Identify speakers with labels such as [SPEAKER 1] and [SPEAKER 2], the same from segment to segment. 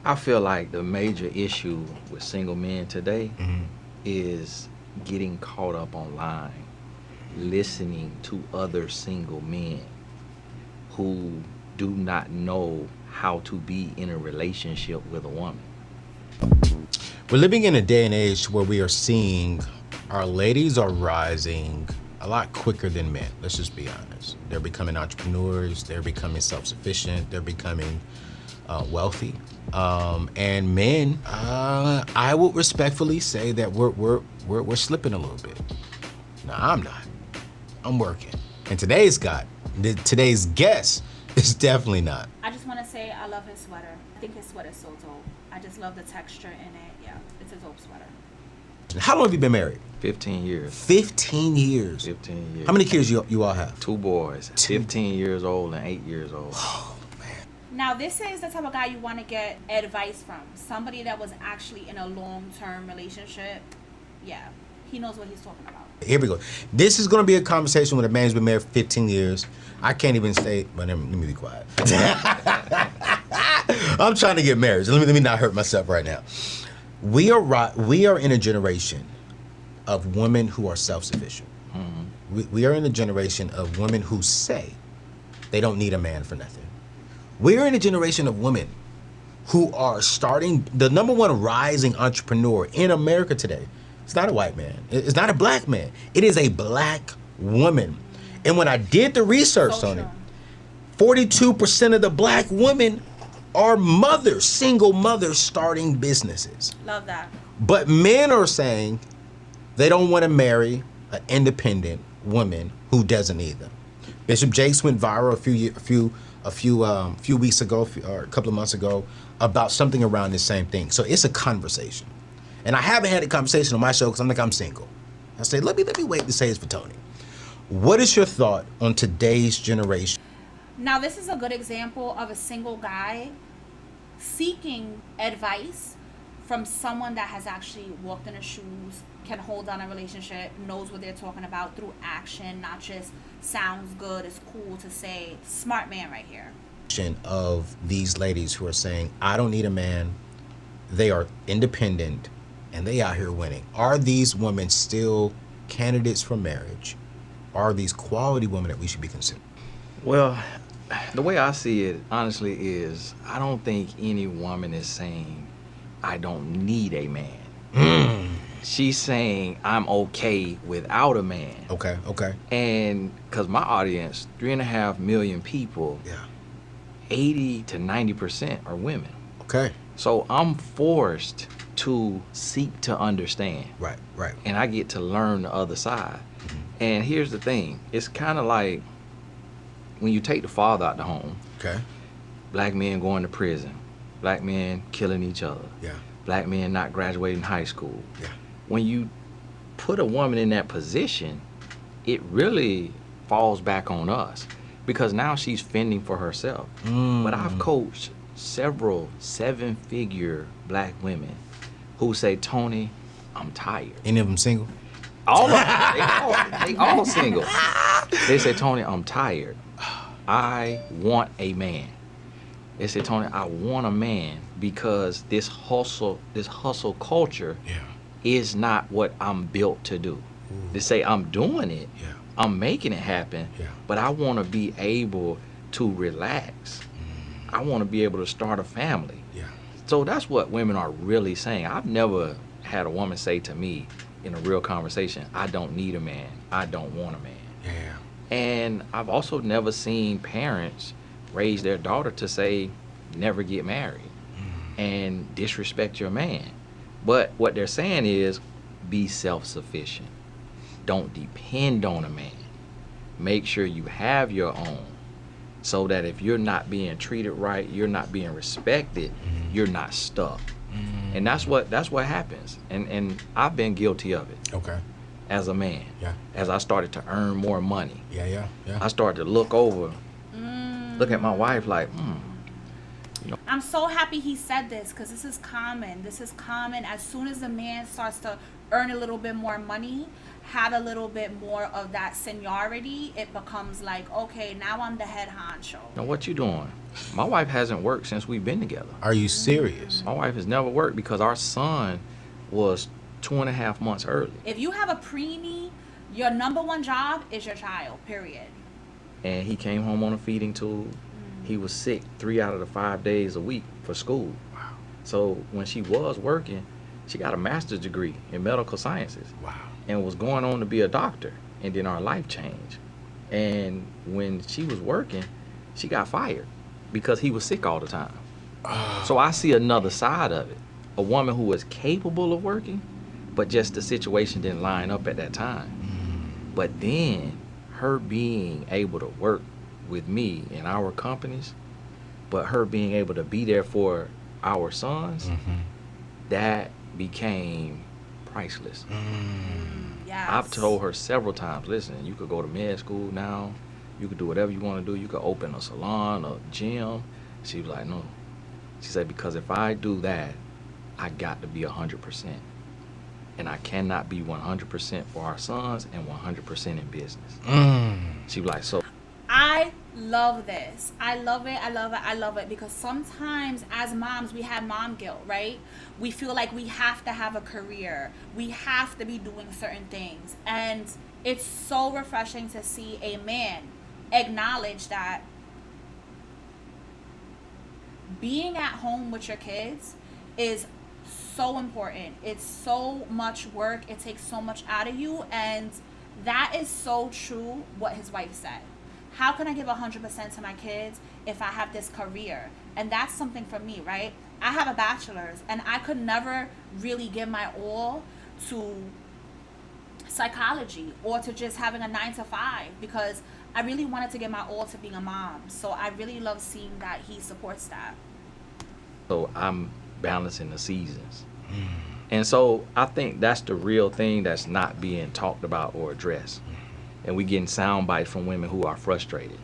[SPEAKER 1] I feel like the major issue with single men today is getting caught up online, listening to other single men who do not know how to be in a relationship with a woman.
[SPEAKER 2] We're living in a day and age where we are seeing our ladies are rising a lot quicker than men. Let's just be honest. They're becoming entrepreneurs. They're becoming self-sufficient. They're becoming wealthy. And men, I would respectfully say that we're slipping a little bit. No, I'm not. I'm working. And today's guest is definitely not.
[SPEAKER 3] I just want to say I love his sweater. I think his sweater's so dope. I just love the texture in it. Yeah, it's a dope sweater.
[SPEAKER 2] How long have you been married?
[SPEAKER 1] 15 years.
[SPEAKER 2] 15 years.
[SPEAKER 1] 15 years.
[SPEAKER 2] How many kids you all have?
[SPEAKER 1] 2 boys, 15 years old and 8 years old.
[SPEAKER 2] Oh, man.
[SPEAKER 3] Now, this is the type of guy you want to get advice from. Somebody that was actually in a long-term relationship. Yeah, he knows what he's talking about.
[SPEAKER 2] Here we go. This is going to be a conversation with a man who's been married for 15 years. I can't even say, but let me be quiet. I'm trying to get married. So let me not hurt myself right now. We are in a generation of women who are self-sufficient. We are in a generation of women who say they don't need a man for nothing. We're in a generation of women who are starting, the number one rising entrepreneur in America today. It's not a white man. It's not a black man. It is a black woman. And when I did the research on it, 42% of the black women are mothers, single mothers starting businesses.
[SPEAKER 3] Love that.
[SPEAKER 2] But men are saying they don't want to marry an independent woman who doesn't need them. Bishop Jakes went viral a few weeks ago, or a couple of months ago, about something around the same thing. So it's a conversation. And I haven't had a conversation on my show because I'm single. I say, let me wait to say it's for Tony. What is your thought on today's generation?
[SPEAKER 3] Now, this is a good example of a single guy seeking advice from someone that has actually walked in his shoes, can hold on a relationship, knows what they're talking about through action, not just sounds good, it's cool to say. Smart man right here.
[SPEAKER 2] Of these ladies who are saying, I don't need a man, they are independent, and they out here winning. Are these women still candidates for marriage? Are these quality women that we should be considering?
[SPEAKER 1] Well, the way I see it, honestly, is I don't think any woman is saying, I don't need a man. She's saying, I'm okay without a man.
[SPEAKER 2] Okay.
[SPEAKER 1] And because my audience, 3.5 million people, 80 to 90% are women.
[SPEAKER 2] Okay.
[SPEAKER 1] So I'm forced to seek to understand.
[SPEAKER 2] Right.
[SPEAKER 1] And I get to learn the other side. And here's the thing. It's kind of like when you take the father out the home.
[SPEAKER 2] Okay.
[SPEAKER 1] Black men going to prison. Black men killing each other.
[SPEAKER 2] Yeah.
[SPEAKER 1] Black men not graduating high school.
[SPEAKER 2] Yeah.
[SPEAKER 1] When you put a woman in that position, it really falls back on us because now she's fending for herself. But I've coached several 7-figure black women who say, Tony, I'm tired.
[SPEAKER 2] Any of them single?
[SPEAKER 1] All of them. They all single. They say, Tony, I'm tired. I want a man. They say, Tony, I want a man because this hustle culture is not what I'm built to do. They say, I'm doing it. I'm making it happen. But I want to be able to relax. I want to be able to start a family. So that's what women are really saying. I've never had a woman say to me in a real conversation, I don't need a man. I don't want a man. And I've also never seen parents raise their daughter to say, never get married and disrespect your man. But what they're saying is, be self-sufficient. Don't depend on a man. Make sure you have your own so that if you're not being treated right, you're not being respected, you're not stuck. And that's what happens. And I've been guilty of it.
[SPEAKER 2] Okay.
[SPEAKER 1] As a man. As I started to earn more money. I started to look at my wife like,
[SPEAKER 3] I'm so happy he said this because this is common. As soon as the man starts to earn a little bit more money, have a little bit more of that seniority, it becomes like, okay, now I'm the head honcho.
[SPEAKER 1] Now what you doing? My wife hasn't worked since we've been together.
[SPEAKER 2] Are you serious?
[SPEAKER 1] My wife has never worked because our son was 2.5 months early.
[SPEAKER 3] If you have a preemie, your number one job is your child, period.
[SPEAKER 1] And he came home on a feeding tube. He was sick 3 out of the 5 days a week for school.
[SPEAKER 2] Wow.
[SPEAKER 1] So when she was working, she got a master's degree in medical sciences.
[SPEAKER 2] Wow.
[SPEAKER 1] And was going on to be a doctor. And then our life changed. And when she was working, she got fired because he was sick all the time. So I see another side of it. A woman who was capable of working, but just the situation didn't line up at that time. But then her being able to work with me in our companies, but her being able to be there for our sons, that became priceless.
[SPEAKER 3] Yes.
[SPEAKER 1] I've told her several times, listen, you could go to med school now, you could do whatever you want to do, you could open a salon, a gym. She was like, no. She said, because if I do that, I got to be 100%. And I cannot be 100% for our sons and 100% in business. She was like, so.
[SPEAKER 3] I love this. I love it. I love it. I love it. Because sometimes as moms, we have mom guilt, right? We feel like we have to have a career. We have to be doing certain things. And it's so refreshing to see a man acknowledge that being at home with your kids is so important. It's so much work. It takes so much out of you. And that is so true what his wife said. How can I give 100% to my kids if I have this career? And that's something for me, right? I have a bachelor's and I could never really give my all to psychology or to just having a 9 to 5 because I really wanted to give my all to being a mom. So I really love seeing that he supports that.
[SPEAKER 1] So I'm balancing the seasons. And so I think that's the real thing that's not being talked about or addressed. And we getting sound bites from women who are frustrated.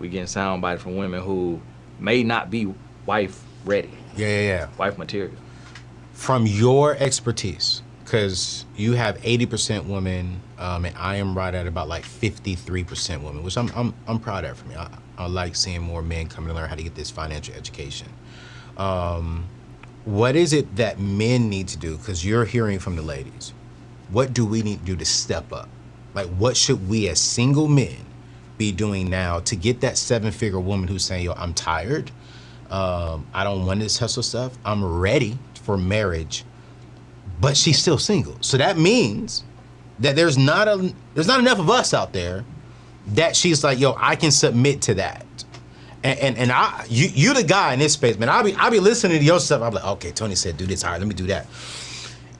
[SPEAKER 1] We getting sound bites from women who may not be wife ready.
[SPEAKER 2] Yeah.
[SPEAKER 1] Wife material.
[SPEAKER 2] From your expertise, because you have 80% women, and I am right at about like 53% women, which I'm proud of for me. I like seeing more men come to learn how to get this financial education. What is it that men need to do? Because you're hearing from the ladies. What do we need to do to step up? Like, what should we as single men be doing now to get that 7-figure woman who's saying, yo, I'm tired. I don't want this hustle stuff. I'm ready for marriage, but she's still single. So that means that there's not enough of us out there that she's like, yo, I can submit to that. And you the guy in this space, man. I'll be listening to your stuff. I'm like, okay, Tony said do this. All right, let me do that.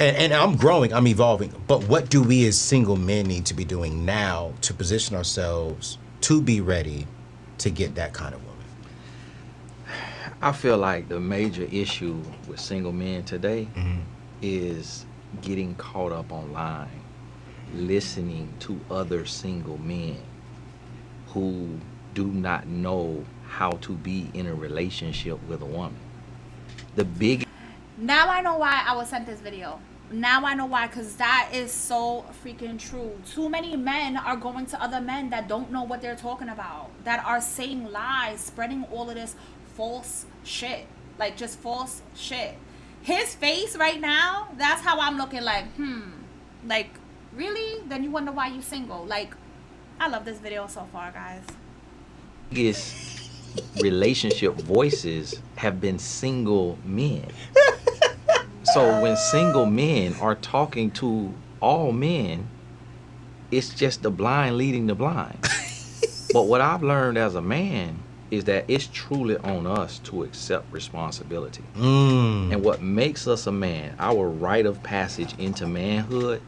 [SPEAKER 2] And I'm growing, I'm evolving. But what do we as single men need to be doing now to position ourselves to be ready to get that kind of woman?
[SPEAKER 1] I feel like the major issue with single men today is getting caught up online, listening to other single men who do not know how to be in a relationship with a woman.
[SPEAKER 3] Now I know why I was sent this video. Now I know why, because that is so freaking true. Too many men are going to other men that don't know what they're talking about, that are saying lies, spreading all of this false shit, like just false shit. His face right now, that's how I'm looking like, like, really? Then you wonder why you single. Like, I love this video so far, guys.
[SPEAKER 1] Biggest relationship voices have been single men. So when single men are talking to all men, it's just the blind leading the blind. But what I've learned as a man is that it's truly on us to accept responsibility. And what makes us a man, our rite of passage into manhood,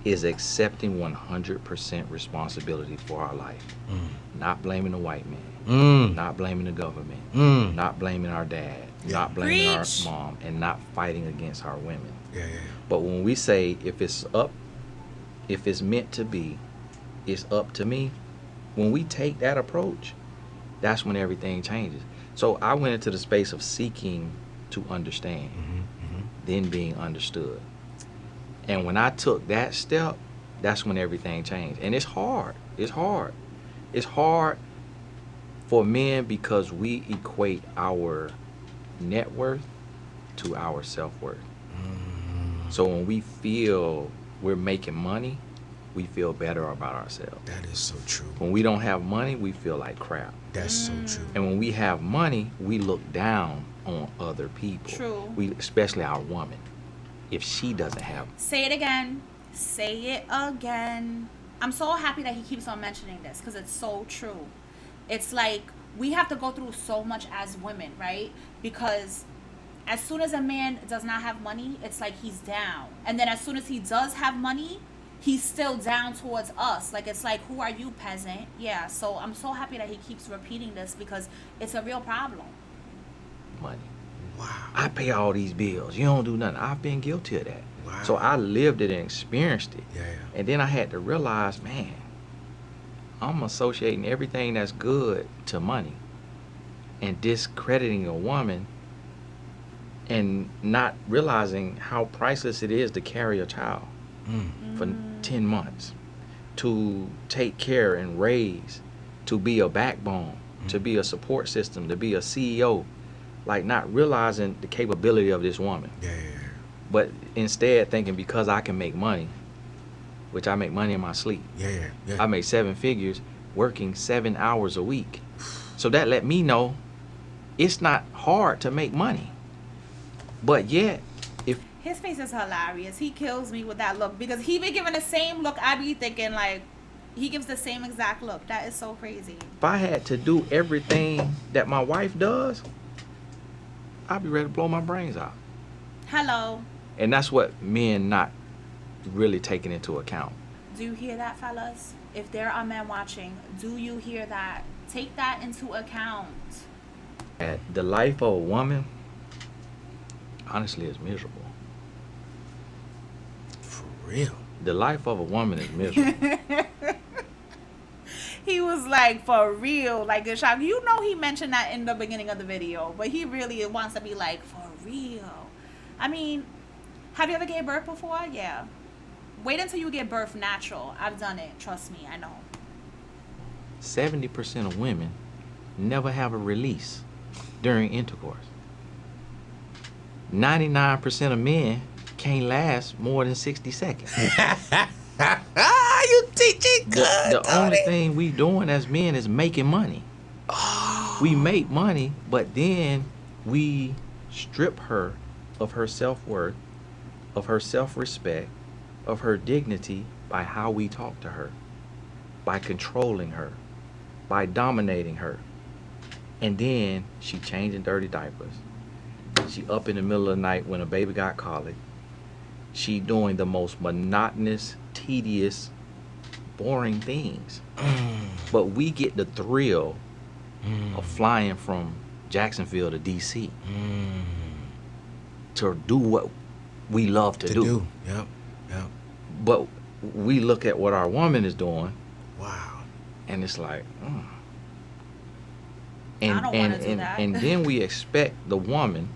[SPEAKER 1] is accepting 100% responsibility for our life. Not blaming the white man, not blaming the government, not blaming our dad, not blaming our mom, and not fighting against our women. But when we say, if it's meant to be, it's up to me, when we take that approach, that's when everything changes. So I went into the space of seeking to understand, then being understood. And when I took that step, that's when everything changed. And it's hard. It's hard. It's hard for men because we equate our net worth to our self-worth. So when we feel we're making money, we feel better about ourselves.
[SPEAKER 2] That is so true.
[SPEAKER 1] When we don't have money, we feel like crap.
[SPEAKER 2] That's so true.
[SPEAKER 1] And when we have money, we look down on other people.
[SPEAKER 3] True.
[SPEAKER 1] Especially our woman. If she doesn't have.
[SPEAKER 3] Say it again. Say it again. I'm so happy that he keeps on mentioning this because it's so true. It's like we have to go through so much as women, right? Because as soon as a man does not have money, it's like he's down. And then as soon as he does have money, he's still down towards us. Like, it's like, who are you, peasant? Yeah, so I'm so happy that he keeps repeating this because it's a real problem.
[SPEAKER 1] Money.
[SPEAKER 2] Wow.
[SPEAKER 1] I pay all these bills. You don't do nothing. I've been guilty of that.
[SPEAKER 2] Wow.
[SPEAKER 1] So I lived it and experienced it.
[SPEAKER 2] Yeah.
[SPEAKER 1] And then I had to realize, man, I'm associating everything that's good to money and discrediting a woman and not realizing how priceless it is to carry a child for 10 months, to take care and raise, to be a backbone, to be a support system, to be a CEO, like not realizing the capability of this woman.
[SPEAKER 2] Yeah.
[SPEAKER 1] But instead thinking because I can make money, which I make money in my sleep.
[SPEAKER 2] Yeah.
[SPEAKER 1] I make 7 figures working 7 hours a week. So that let me know it's not hard to make money. But yet, if
[SPEAKER 3] His face is hilarious. He kills me with that look because he be giving the same look. I be thinking like he gives the same exact look. That is so crazy.
[SPEAKER 1] I had to do everything that my wife does, I'd be ready to blow my brains out.
[SPEAKER 3] Hello.
[SPEAKER 1] And that's what men not really taking into account.
[SPEAKER 3] Do you hear that, fellas? If there are men watching, do you hear that? Take that into account.
[SPEAKER 1] At the life of a woman, honestly, is miserable.
[SPEAKER 2] For real.
[SPEAKER 1] The life of a woman is miserable.
[SPEAKER 3] He was like, for real, like a shock. You know he mentioned that in the beginning of the video, but he really wants to be like, for real. I mean, have you ever gave birth before? Yeah. Wait until you give birth natural. I've done it. Trust me, I know.
[SPEAKER 1] 70% of women never have a release during intercourse. 99% of men can't last more than 60 seconds.
[SPEAKER 2] You teaching good.
[SPEAKER 1] The only thing we doing as men is making money. We make money, but then we strip her of her self-worth, of her self-respect, of her dignity by how we talk to her, by controlling her, by dominating her. And then she changing dirty diapers. She up in the middle of the night when a baby got colic. She doing the most monotonous, tedious, boring things. But we get the thrill of flying from Jacksonville to DC to do what we love to do.
[SPEAKER 2] Yep.
[SPEAKER 1] But we look at what our woman is doing,
[SPEAKER 2] Wow.
[SPEAKER 1] and it's like,
[SPEAKER 3] I don't wanna do that.
[SPEAKER 1] and then we expect the woman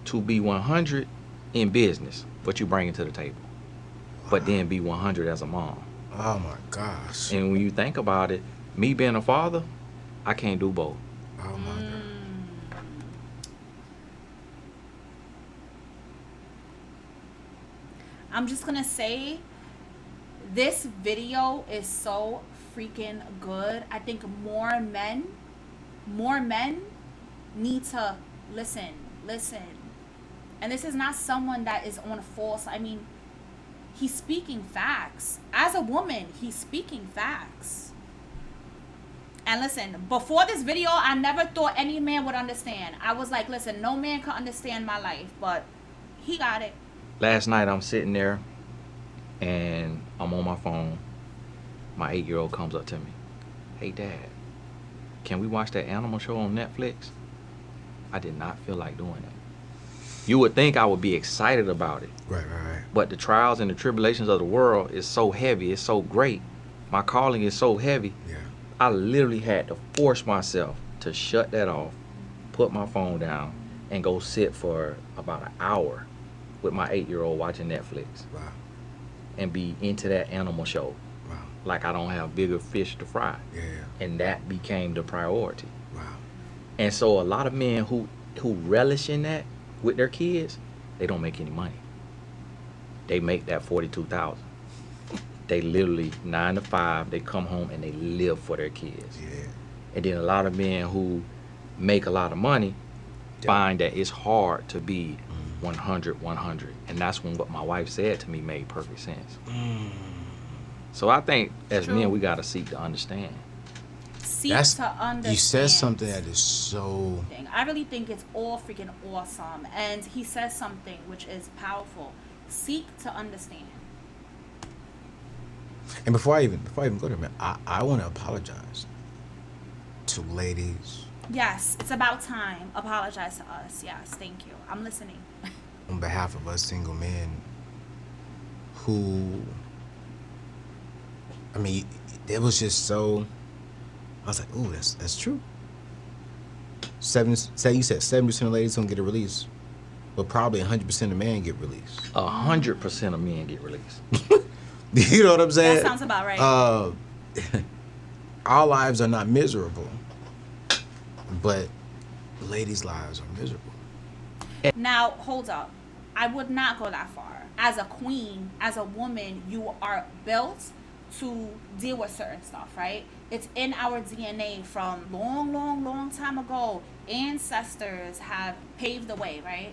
[SPEAKER 1] to be 100 in business, what you bring to the table, but then be 100 as a mom.
[SPEAKER 2] Oh my gosh.
[SPEAKER 1] And when you think about it, me being a father, I can't do both.
[SPEAKER 2] Oh my God.
[SPEAKER 3] I'm just gonna say this video is so freaking good. I think more men need to listen. And this is not someone that is on false. I mean, he's speaking facts. As a woman, he's speaking facts. And listen, before this video, I never thought any man would understand. I was like, listen, no man can understand my life, but he got it.
[SPEAKER 1] Last night I'm sitting there and I'm on my phone. My 8-year-old comes up to me. Hey Dad, can we watch that animal show on Netflix? I did not feel like doing that. You would think I would be excited about it.
[SPEAKER 2] Right.
[SPEAKER 1] But the trials and the tribulations of the world is so heavy, it's so great. My calling is so heavy.
[SPEAKER 2] Yeah.
[SPEAKER 1] I literally had to force myself to shut that off, put my phone down, and go sit for about an hour with my 8-year-old watching Netflix.
[SPEAKER 2] Wow.
[SPEAKER 1] and be into that animal show.
[SPEAKER 2] Wow.
[SPEAKER 1] Like I don't have bigger fish to fry.
[SPEAKER 2] Yeah.
[SPEAKER 1] And that became the priority.
[SPEAKER 2] Wow.
[SPEAKER 1] And so a lot of men who relish in that with their kids, they don't make any money. They make that 42,000. They literally 9 to 5, they come home and they live for their kids.
[SPEAKER 2] Yeah.
[SPEAKER 1] And then a lot of men who make a lot of money find that it's hard to be 100. And that's when what my wife said to me made perfect sense. So I think as
[SPEAKER 3] True.
[SPEAKER 1] men, we got to seek to understand.
[SPEAKER 3] Seek to understand.
[SPEAKER 2] You said something that is so...
[SPEAKER 3] I really think it's all freaking awesome. And he says something which is powerful. Seek to understand.
[SPEAKER 2] And before I even go there, man, I want to apologize to ladies
[SPEAKER 3] Yes, it's about time. Apologize to us. Yes, thank you. I'm listening.
[SPEAKER 2] on behalf of us single men who, I mean, it was just so, I was like, ooh, that's true. You said 70% of ladies don't get a release, but probably 100% of men get released.
[SPEAKER 1] 100% of men get released.
[SPEAKER 2] You know what I'm saying?
[SPEAKER 3] That sounds about right.
[SPEAKER 2] Our lives are not miserable, but ladies' lives are miserable.
[SPEAKER 3] Now, hold up. I would not go that far. As a queen, as a woman, you are built to deal with certain stuff, right? It's in our DNA from long time ago. Ancestors have paved the way, right?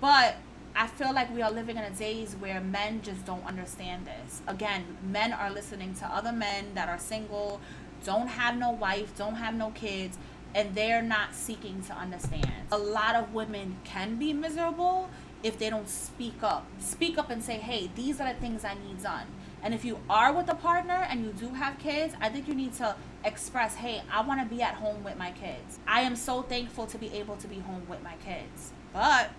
[SPEAKER 3] But I feel like we are living in a days where men just don't understand this. Again, men are listening to other men that are single, don't have no wife, don't have no kids, and they're not seeking to understand. A lot of women can be miserable if they don't speak up. Speak up and say, hey, these are the things I need done. And if you are with a partner and you do have kids, I think you need to express, hey, I want to be at home with my kids. I am so thankful to be able to be home with my kids. But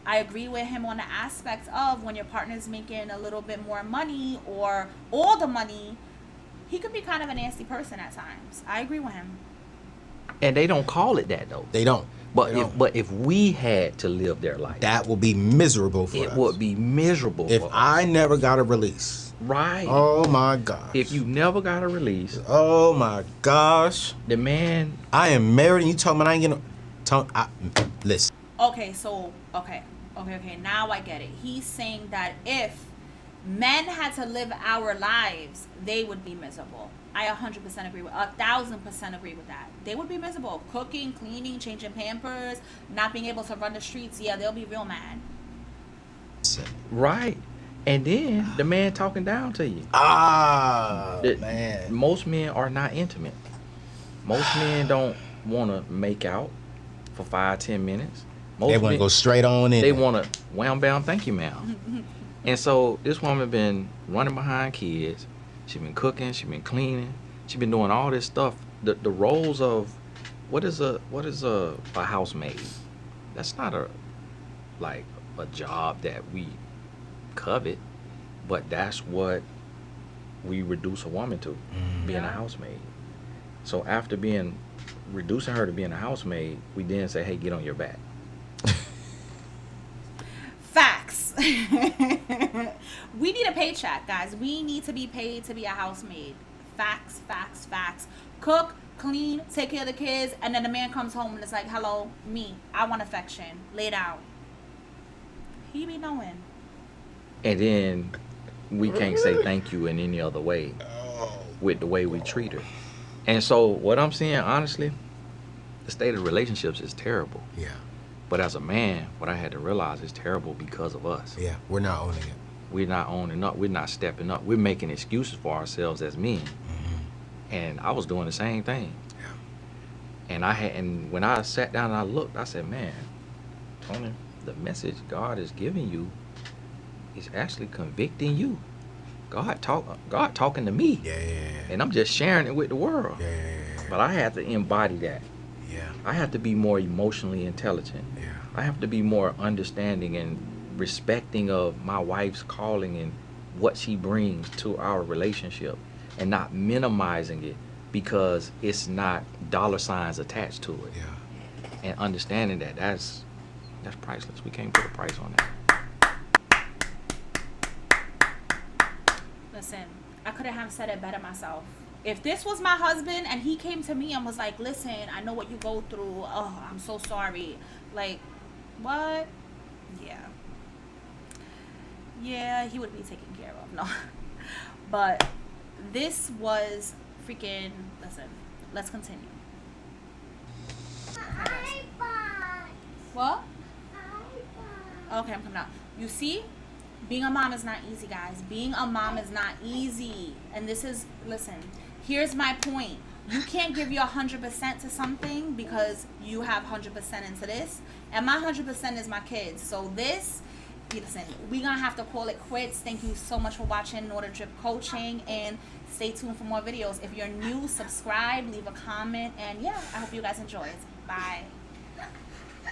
[SPEAKER 3] I agree with him on the aspect of when your partner's making a little bit more money or all the money, he could be kind of a nasty person at times. I agree with him.
[SPEAKER 1] And they don't call it that though.
[SPEAKER 2] They don't.
[SPEAKER 1] But if we had to live their life,
[SPEAKER 2] That will be miserable for us.
[SPEAKER 1] it would be miserable
[SPEAKER 2] If
[SPEAKER 1] for us.
[SPEAKER 2] I never got a release.
[SPEAKER 1] Right.
[SPEAKER 2] Oh my gosh.
[SPEAKER 1] If you never got a release,
[SPEAKER 2] Oh my gosh.
[SPEAKER 1] the man,
[SPEAKER 2] I am married and you talking about I ain't getting listen.
[SPEAKER 3] Okay, so, okay. Now I get it. He's saying that if men had to live our lives, they would be miserable. I 100% agree with 1,000% agree with that. They would be miserable. Cooking, cleaning, changing Pampers, not being able to run the streets. Yeah, they'll be real mad.
[SPEAKER 1] right. And then the man talking down to you.
[SPEAKER 2] Man.
[SPEAKER 1] Most men are not intimate. Most men don't want to make out for 5-10 minutes. Most
[SPEAKER 2] They want to
[SPEAKER 1] men-
[SPEAKER 2] go straight on in.
[SPEAKER 1] They want to wham bam, thank you, ma'am. And so this woman been running behind kids. She been cooking. She been cleaning. She been doing all this stuff. The roles of what is a housemaid? That's not a job that we covet, but that's what we reduce a woman to, being a
[SPEAKER 3] Yeah.
[SPEAKER 1] housemaid. So after reducing her to being a housemaid, we then say, hey, get on your back.
[SPEAKER 3] Facts. We need a paycheck, guys. We need to be paid to be a housemaid. Facts. Cook, clean, take care of the kids, and then the man comes home and it's like, hello, me. I want affection. Lay down. He be knowing.
[SPEAKER 1] And then we can't say thank you in any other way with the way we treat her. And so what I'm saying, honestly, the state of relationships is terrible.
[SPEAKER 2] Yeah.
[SPEAKER 1] But as a man, what I had to realize is terrible because of us.
[SPEAKER 2] Yeah. We're not owning it.
[SPEAKER 1] We're not owning up. We're not stepping up. We're making excuses for ourselves as men. And I was doing the same thing.
[SPEAKER 2] Yeah.
[SPEAKER 1] And when I sat down and I looked, I said, man, Tony, the message God is giving you is actually convicting you. God talking to me.
[SPEAKER 2] Yeah.
[SPEAKER 1] And I'm just sharing it with the world.
[SPEAKER 2] Yeah.
[SPEAKER 1] But I have to embody that.
[SPEAKER 2] Yeah.
[SPEAKER 1] I have to be more emotionally intelligent.
[SPEAKER 2] Yeah.
[SPEAKER 1] I have to be more understanding and respecting of my wife's calling and what she brings to our relationship, and not minimizing it because it's not dollar signs attached to it.
[SPEAKER 2] Yeah.
[SPEAKER 1] And understanding that's priceless. We can't put a price on that.
[SPEAKER 3] couldn't have said it better myself. If this was my husband and he came to me and was like, listen, I know what you go through. Oh, I'm so sorry. Like, what? Yeah. Yeah, he would be taken care of. No. But this was freaking, listen, let's continue. What? Okay, I'm coming out. You see? Being a mom is not easy, guys. Being a mom is not easy. And this is, listen, here's my point. You can't give your 100% to something because you have 100% into this. And my 100% is my kids. So this, listen, we're going to have to call it quits. Thank you so much for watching Northern Trip Coaching. And stay tuned for more videos. If you're new, subscribe, leave a comment. And yeah, I hope you guys enjoy it. Bye.